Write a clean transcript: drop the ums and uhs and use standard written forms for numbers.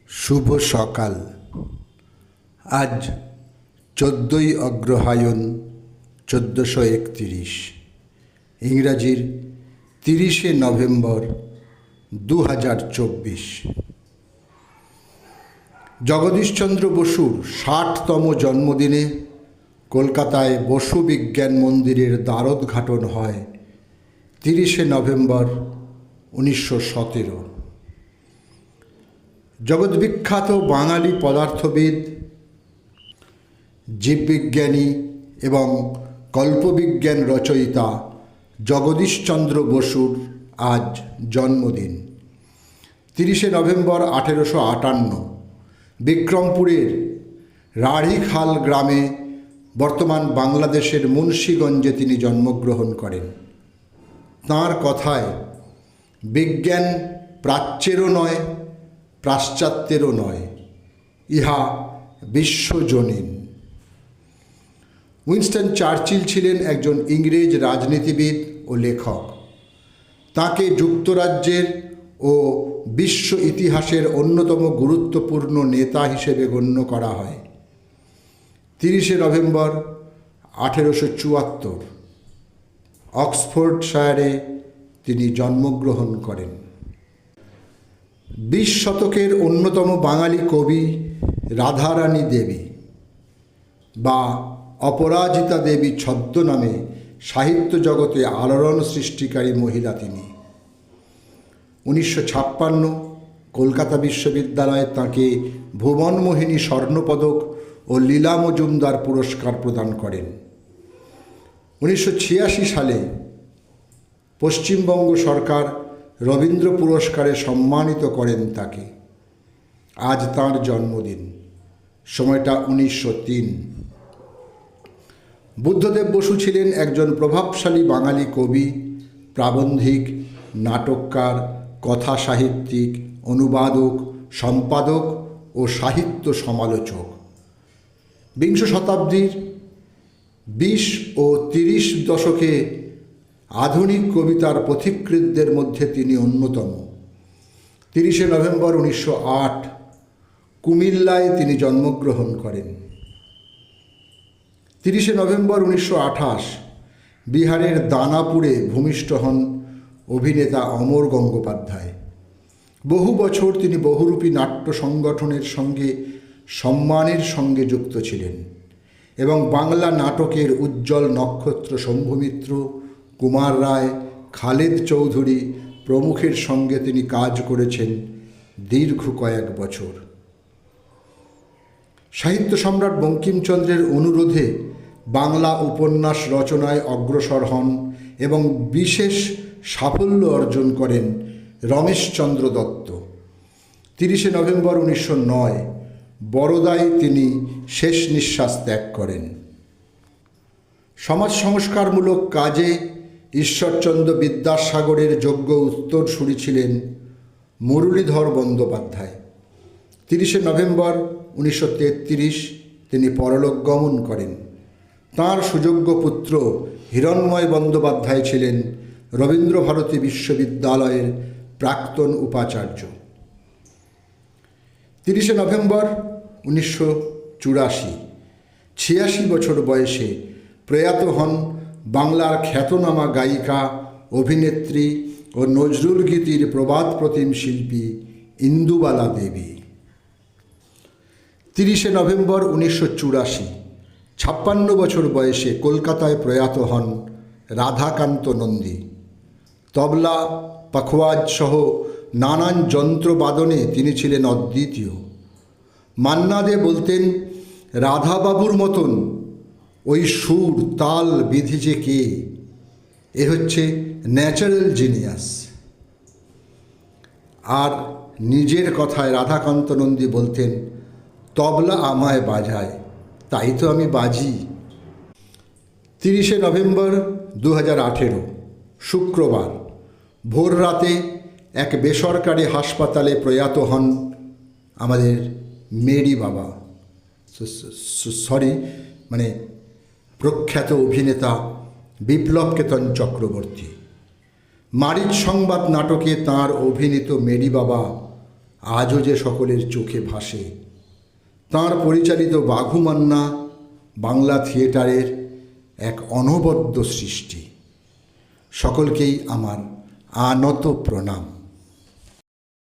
শুভ সকাল। আজ 14ই অগ্রহায়ণ 1431, ইংরাজির 30শে নভেম্বর 2024। জগদীশচন্দ্র বসুর 60তম জন্মদিনে কলকাতায় বসু বিজ্ঞান মন্দিরের দ্বারোদ্ঘাটন হয় 30শে নভেম্বর 1917। জগদ্বিখ্যাত বাঙালি পদার্থবিদ, জীববিজ্ঞানী এবং কল্পবিজ্ঞান রচয়িতা জগদীশচন্দ্র বসুর আজ জন্মদিন। 30শে নভেম্বর 1858 বিক্রমপুরের রাঢ়ীখাল গ্রামে, বর্তমান বাংলাদেশের মুন্সিগঞ্জে তিনি জন্মগ্রহণ করেন। তাঁর কথায়, বিজ্ঞান প্রাচ্যেরও নয়, পাশ্চাত্যেরও নয়, ইহা বিশ্বজনীন। উইনস্টন চার্চিল ছিলেন একজন ইংরেজ রাজনীতিবিদ ও লেখক। তাঁকে যুক্তরাজ্যের ও বিশ্ব ইতিহাসের অন্যতম গুরুত্বপূর্ণ নেতা হিসেবে গণ্য করা হয়। 30শে নভেম্বর 1874 অক্সফোর্ডশায়ারে তিনি জন্মগ্রহণ করেন। 20 শতকের অন্যতম বাঙালি কবি রাধারানী দেবী বা অপরাজিতা দেবী ছদ্মনামে সাহিত্য জগতে আলোড়ন সৃষ্টিকারী মহিলা তিনি। 1956 কলকাতা বিশ্ববিদ্যালয়ে তাঁকে ভুবনমোহিনী স্বর্ণপদক ও লীলা মজুমদার পুরস্কার প্রদান করেন। 1986 সালে পশ্চিমবঙ্গ সরকার রবীন্দ্র পুরস্কারে সম্মানিত করেন তাকে। আজ তাঁর জন্মদিন, সময়টা 1903। বুদ্ধদেব বসু ছিলেন একজন প্রভাবশালী বাঙালি কবি, প্রাবন্ধিক, নাটককার, কথা সাহিত্যিক, অনুবাদক, সম্পাদক ও সাহিত্য সমালোচক। বিংশ শতাব্দীর 20 ও 30 দশকে আধুনিক কবিতার পথিকৃতদের মধ্যে তিনি অন্যতম। 30শে নভেম্বর 1908 কুমিল্লায় তিনি জন্মগ্রহণ করেন। 30শে নভেম্বর 1928 বিহারের দানাপুরে ভূমিষ্ঠ হন অভিনেতা অমর গঙ্গোপাধ্যায়। বহু বছর তিনি বহুরূপী নাট্য সংগঠনের সঙ্গে সম্মানের সঙ্গে যুক্ত ছিলেন এবং বাংলা নাটকের উজ্জ্বল নক্ষত্র শম্ভু মিত্র, কুমার রায়, খালেদ চৌধুরী প্রমুখের সঙ্গে তিনি কাজ করেছেন দীর্ঘ কয়েক বছর। সাহিত্য সম্রাট বঙ্কিমচন্দ্রের অনুরোধে বাংলা উপন্যাস রচনায় অগ্রসর হন এবং বিশেষ সাফল্য অর্জন করেন রমেশচন্দ্র দত্ত। 30শে নভেম্বর 1909 বরোদায় তিনি শেষ নিঃশ্বাস ত্যাগ করেন। সমাজ সংস্কারমূলক কাজে ঈশ্বরচন্দ্র বিদ্যাসাগরের যোগ্য উত্তরসূরি ছিলেন মুরলীধর বন্দ্যোপাধ্যায়। 30শে নভেম্বর 1933 তিনি পরলোক গমন করেন। তাঁর সুযোগ্য পুত্র হিরণ্ময় বন্দ্যোপাধ্যায় ছিলেন রবীন্দ্রভারতী বিশ্ববিদ্যালয়ের প্রাক্তন উপাচার্য। 30শে নভেম্বর 1984 86 বছর বয়সে প্রয়াত হন বাংলার খ্যাতনামা গায়িকা, অভিনেত্রী ও নজরুল গীতির প্রবাদ প্রতিম শিল্পী ইন্দুবালা দেবী। 30শে নভেম্বর 1984 56 বছর বয়সে কলকাতায় প্রয়াত হন রাধাকান্ত নন্দী। তবলা, পাখওয়াজ সহ নানান যন্ত্রবাদনে তিনি ছিলেন অদ্বিতীয়। মান্না দে বলতেন, রাধাবাবুর মতন ওই সুর তাল বিধি যে কে, এ হচ্ছে ন্যাচারাল জিনিয়াস। আর নিজের কথায় রাধাকান্ত নন্দী বলতেন, তবলা আমায় বাজায়, তাই তো আমি বাজি। 30শে নভেম্বর 2018 শুক্রবার ভোর রাতে এক বেসরকারি হাসপাতালে প্রয়াত হন আমাদের মেরি বাবা, প্রখ্যাত অভিনেতা বিপ্লব কেতন চক্রবর্তী। মারিচ সংবাদ নাটকে তাঁর অভিনীত মেরি বাবা আজও যে সকলের চোখে ভাসে। তাঁর পরিচালিত বাঘুমান্না বাংলা থিয়েটারের এক অনবদ্য সৃষ্টি। সকলকেই আমার আনত প্রণাম।